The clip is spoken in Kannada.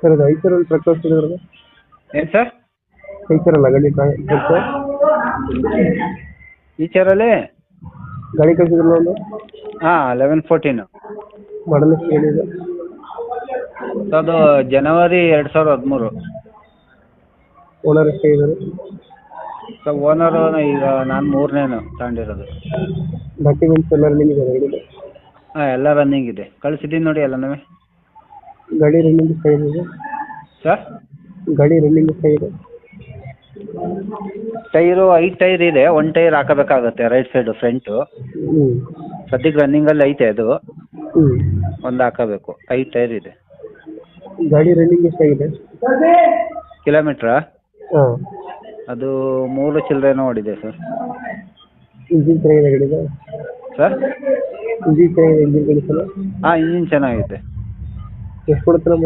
ಸರ್ ಅದು ಐಸರಲ್ಲಿ ಟ್ರಕ್ ಕಳಿಸ್ತಿದ್ರಲ್ಲ, ಏನು ಸರ್ ಐಸರಲ್ಲ ಗಾಡಿ ಟ್ರಕ್ ಈಚರಲ್ಲಿ ಗಾಡಿ ಕಳಿಸಿದ್ರಲ್ಲ ಒಂದು ಹಾಂ 1114 ಮಾಡಲ್ ಎಷ್ಟು ಏನಿದೆ? ಸೊ ಅದು ಜನವರಿ 2013 ಓನರ್ ಎಷ್ಟೇ ಇದ್ದಾರೆ? ಸೊ ಓನರು ಈಗ ನಾನು 3ನೇನು ತಗೊಂಡಿರೋದು. ಡಾಕ್ಯುಮೆಂಟ್ಸ್ ಎಲ್ಲ ರನ್ನಿಂಗ್ ಇದೆ ಗಾಡಿದು? ಹಾಂ ಎಲ್ಲ ರನ್ನಿಂಗ್ ಇದೆ, ಕಳಿಸಿದ್ದೀನಿ ನೋಡಿ ಎಲ್ಲನೂ. ಗಾಡಿ ರನ್ನಿಂಗ್ ಎಷ್ಟಾಗಿದೆ? ಸರ್ ಗಾಡಿ ರನ್ನಿಂಗ್ ಎಷ್ಟಾಗಿದೆ? ಟೈರು 5 ಟೈರ್ ಇದೆ, 1 ಟೈರ್ ಹಾಕಬೇಕಾಗತ್ತೆ ರೈಟ್ ಸೈಡು ಫ್ರಂಟು. ಹ್ಞೂ ಸದ್ಯಕ್ಕೆ ರನ್ನಿಂಗಲ್ಲಿ ಐತೆ ಅದು, ಹ್ಞೂ ಒಂದು ಹಾಕಬೇಕು. 5 ಟೈರ್ ಇದೆ. ಗಾಡಿ ರನ್ನಿಂಗ್ ಎಷ್ಟಾಗಿದೆ? ಕಿಲೋಮೀಟ್ರಾ ಹಾಂ. ಅದು 3 ಚಿಲ್ಲರೆನೋ ಓಡಿದೆ ಸರ್. ಇಂಜಿನ್ ಚೆನ್ನಾಗಿದೆ ಗಾಡಿದು? ಸರ್ ಇಂಜಿನ್ ಚೆನ್ನಾಗಿದೆ, ಇಂಜಿನ್ ಕಂಡೀಷನ್? ಹಾಂ ಇಂಜಿನ್ ಚೆನ್ನಾಗಿದೆ. ಎಷ್ಟು ಕೊಡುತ್ತೆ ನಮ್ಮ